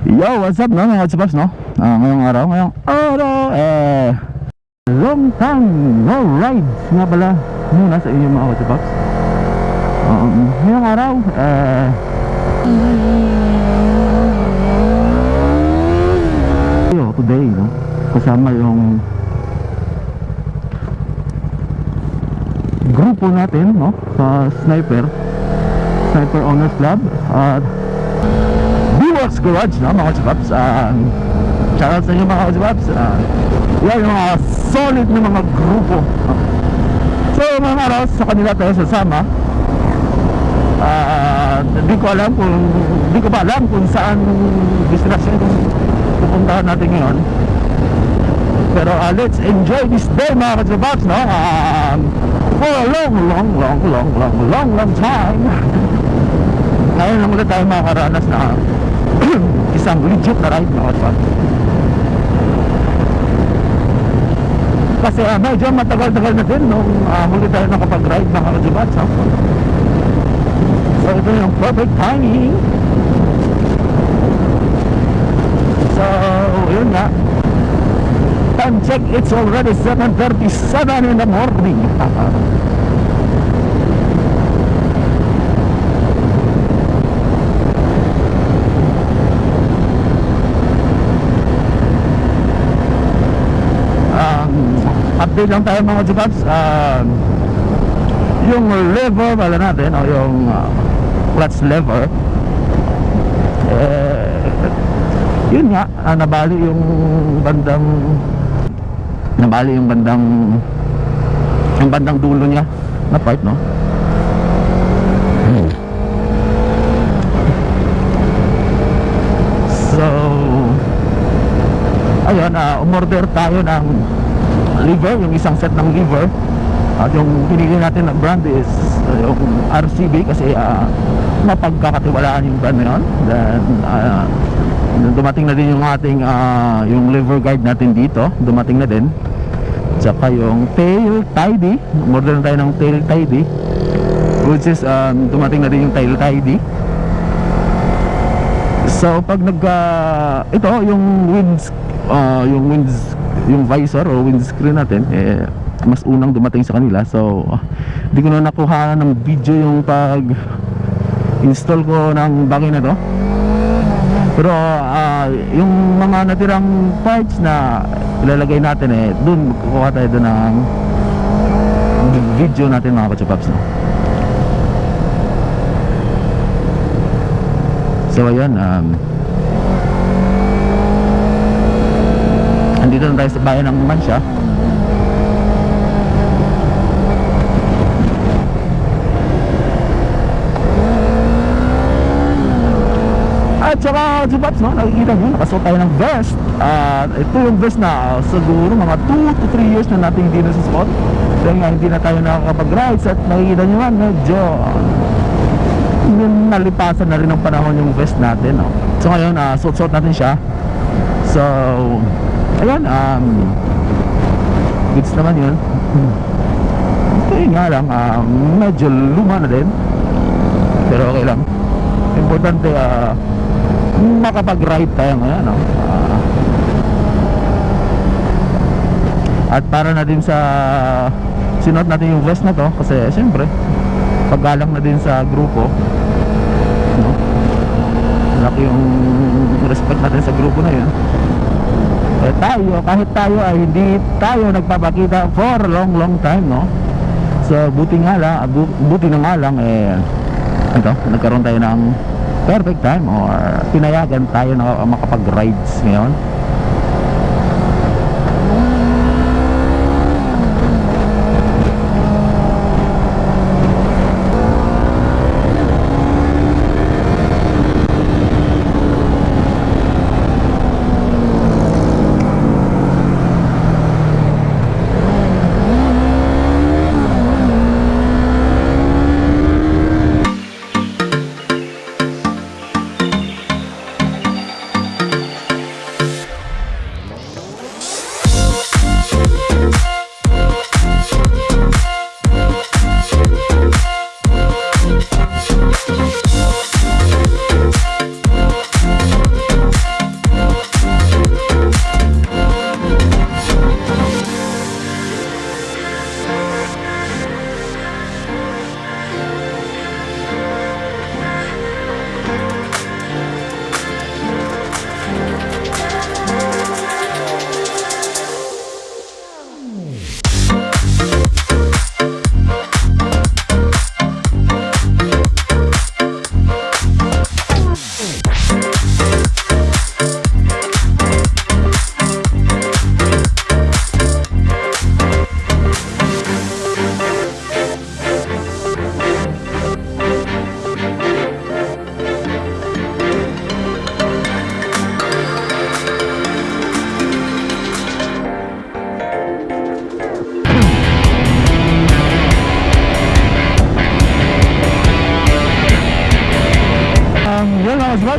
Yo, what's up no mga kachapaps no? Ngayong araw, long time no rides nga pala muna sa inyo mga kachapaps. Ngayong araw, today no, kasama yung grupo natin no, sa Sniper Owners Club at Viewers Garage no mga kachapaps. Shoutout sa inyo mga kachapaps. Yan yung mga solid na mga grupo. So mga araw sa kanila tayo sasama. Hindi ko pa alam kung saan destination pupuntahan natin ngayon. Pero let's enjoy this day mga kachapaps no? For a long time. Ngayon lang ulit tayo makakaranas na isang legit na ride mga kachapaps. Kasi medyo matagal-tagal na din nung huli tayo nakapag-ride mga kachapaps no? So ito yung perfect timing. So yun nga, time check, it's already 7:37 in the morning. Update lang tayo mga kachapaps. Yung lever pala natin o yung clutch lever, yun nga, nabali yung bandang dulo niya na part no. So ayun, umorder tayo ng lever, yung isang set ng lever. At yung pinili natin na brand is yung RCB kasi mapagkakatiwalaan yung brand na yun. Then dumating na din yung ating yung lever guide natin dito, dumating na din. Tsaka yung tail tidy, order na tayo ng tail tidy, which is dumating na din yung tail tidy. So pag ito yung visor o windscreen natin mas unang dumating sa kanila. So hindi ko na nakuha ng video yung pag install ko ng bagay na to. Pero yung mga natirang parts na ilalagay natin dun kukuha tayo dun ng video natin mga kachapaps no? So ayun, andito na tayo sa bayan ng Numancia. At saka kachapaps no, nakikita nyo, nakasuot tayo ng vest. Ito yung vest na siguro mga 2 to 3 years na natin hindi nasusuot. Dahil nga hindi na tayo nakakapag-rides. At nakikita nyo nga, medyo nalipasan na rin ng panahon yung vest natin no? So ngayon, suot-suot natin siya. So ayan, goods naman yun. Kaya nga lang, medyo luma na din. Pero okay lang. Importante, makapag-ride tayo ngayon no? At para na din sa sinuot natin yung vest na to, kasi siyempre paggalang na din sa grupo no? Laki yung respect natin sa grupo na yun. Kahit tayo ay hindi tayo nagpapakita for a long time no? So buti na nga lang nagkaroon tayo ng perfect time or pinayagan tayo na makapag-rides ngayon.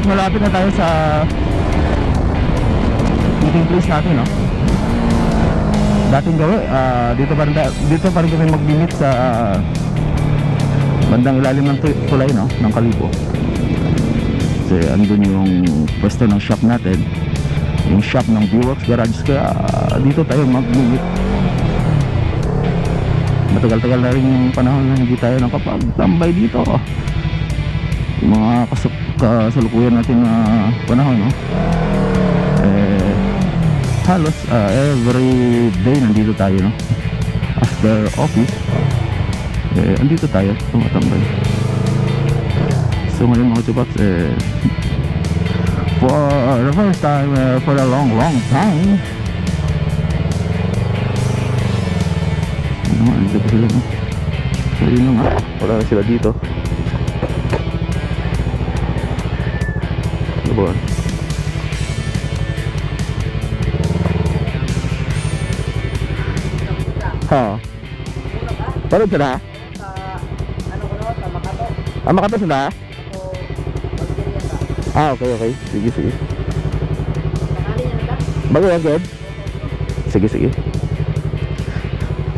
malapit na tayo sa meeting place natin, no? Dating gawi, dito pa rin kami mag-limit sa bandang ilalim ng tulay, no? Ng Kalibo. Kasi andun yung pwesto ng shop natin, yung shop ng Viewworks Garage, kaya dito tayo mag-limit. Matagal-tagal na rin yung panahon na hindi tayo nakapag-tambay dito. Yung mga kasalukuyan natin na panahon, no? Halos every day nandito tayo, no? After office, andito tayo tumatambay. So ngayon mga chupaps, for the first time, for a long time, andito pa sila, no? So yun lang, wala na sila dito. Diba? Ha? Parang sila? Makato sila? Okay. Sige. Bago yan, Ged? Sige.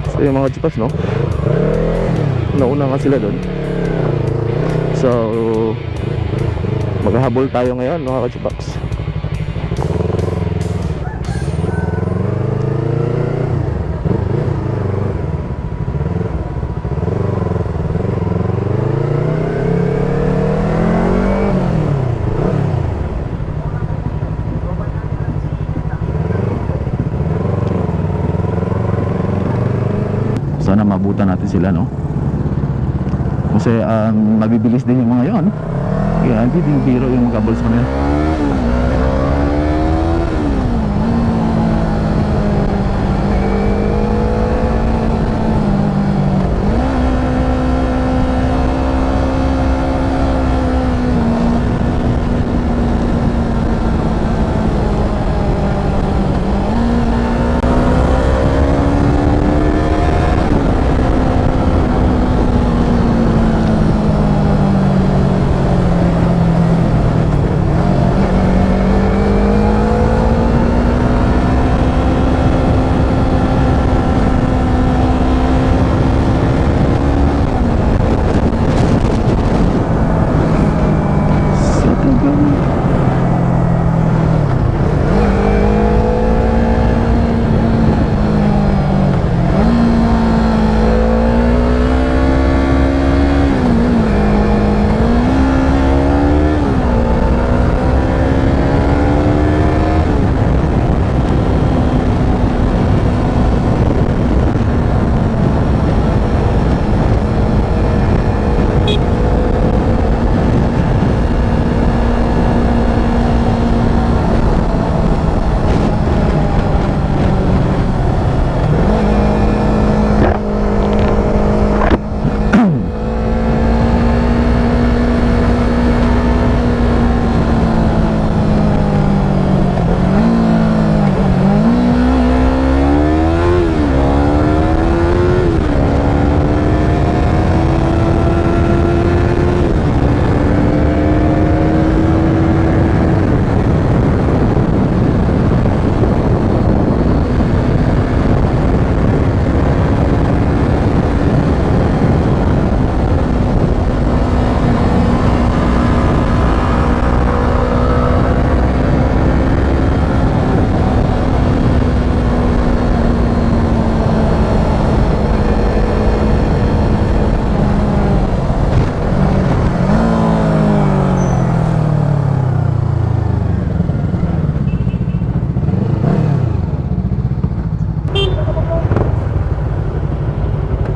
So yung mga chupas, no? Nauna nga sila doon. So maghahabol tayo ngayon, mga kachupas. Sana mabutan natin sila, no? Kasi mabibilis din yung mga yon. Kaya hindi din biro yung magkabol sa kanila.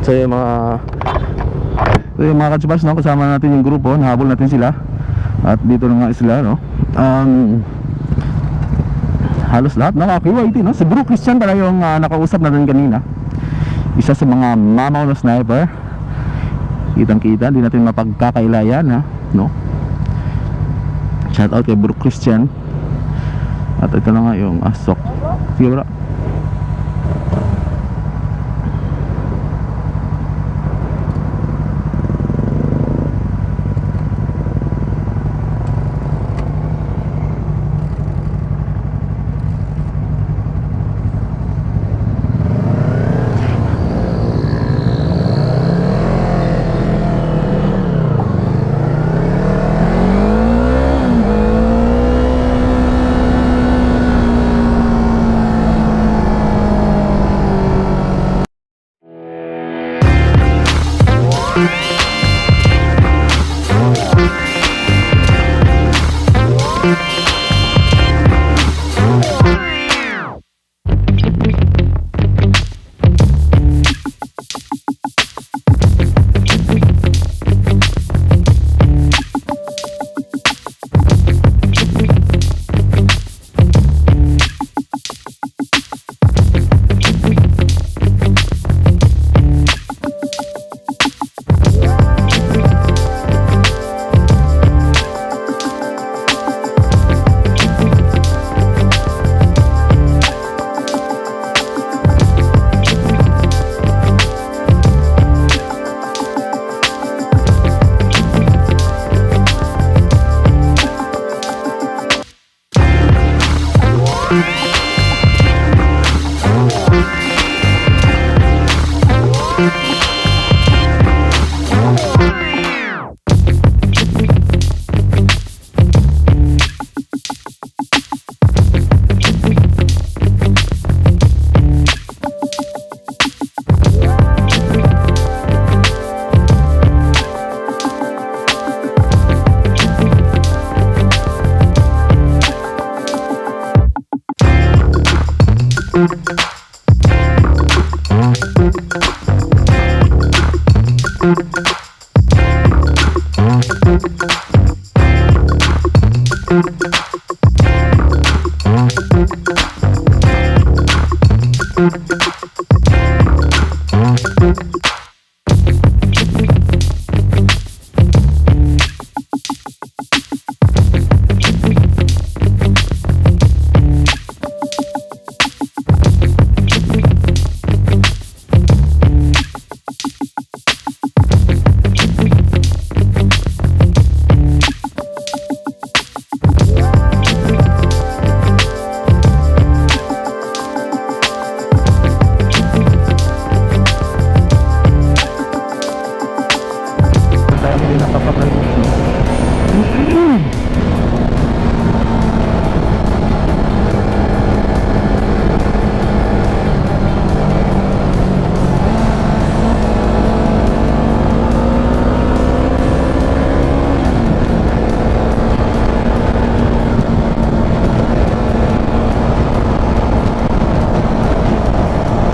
So yung mga katsubas, no, kasama natin yung grupo, nahabol natin sila. At dito na nga sila, no. Halos lahat naka-KYT, no. Si Bro Christian pala yung nakausap natin kanina. Isa sa mga mamaw na sniper. Kitang-kita, hindi natin mapagkakailayan, ha, no. Shout out kay Bro Christian. At ito na nga yung asok. Sige bro.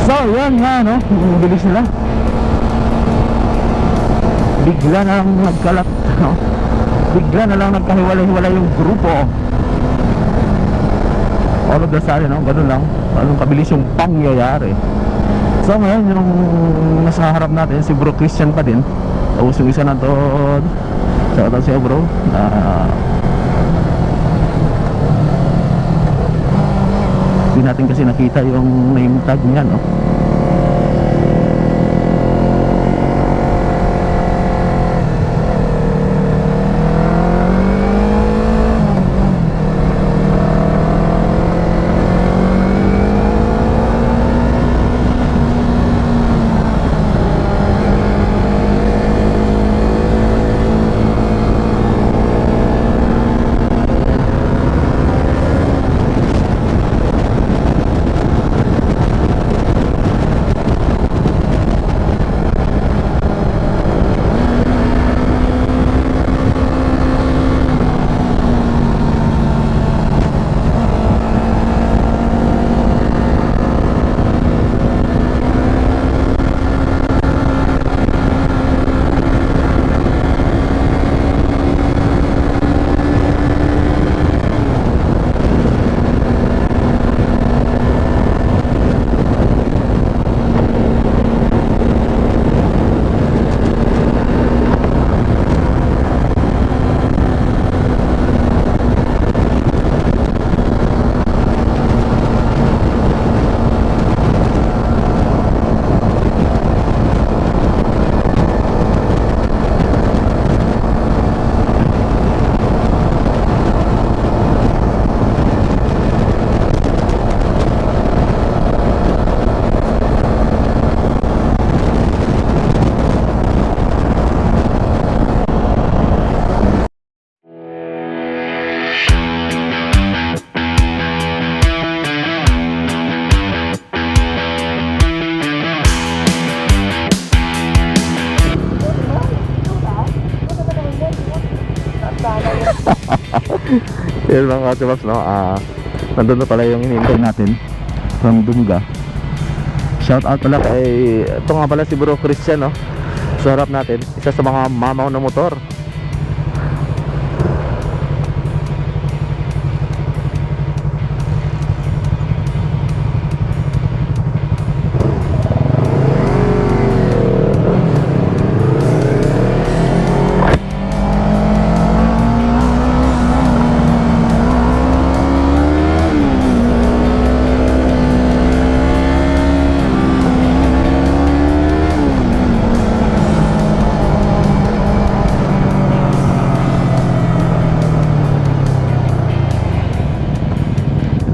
So, yan nga, no? Ang bilis nila. Bigla na lang nagkalat, no? Bigla na lang nagkahiwalay-hiwalay yung grupo. All of the sudden, no? Ganun lang. Anong kabilis yung pangyayari. So, ngayon, yung nasa harap natin, si Bro Christian pa din. Tapos yung isa na to, shoutout siya, bro. Hindi natin kasi nakita yung name tag niya, no? Yun lang kasi Max, no? Nandun na pala yung hinihintay natin from Dunga. Shout out pala kay, ito nga pala si Bro Christian, no? Sa harap natin, isa sa mga mamaw na motor.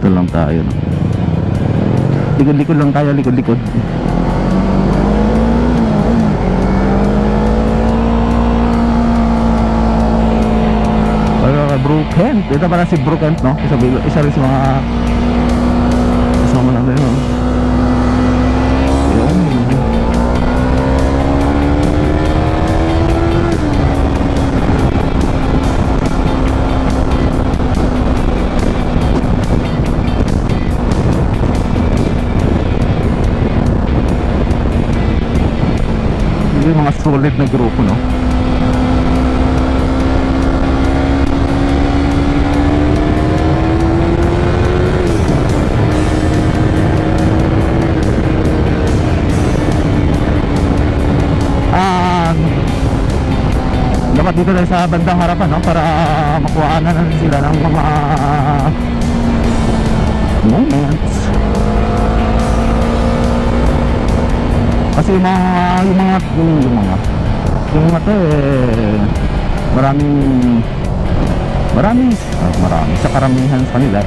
Dito lang tayo, no? Likod-likod lang tayo, likod-likod. Brookent, ito pala si Brookent, no? Isa rin sa mga kasama natin, no? Yun. Yung mga solid na grupo, no? Dapat dito tayo sa bandang harapan, no? Para makuhaan na sila ng mga moments. Kasi yung mga to marami sa karamihan sa kanila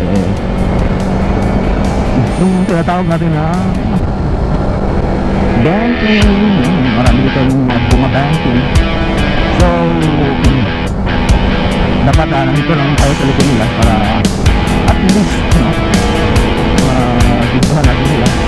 yung tinatawag natin na banking, marami dito yung mga bunga banking. So dapat nandito lang tayo sa likod nila para at least, no, ditohan natin sila.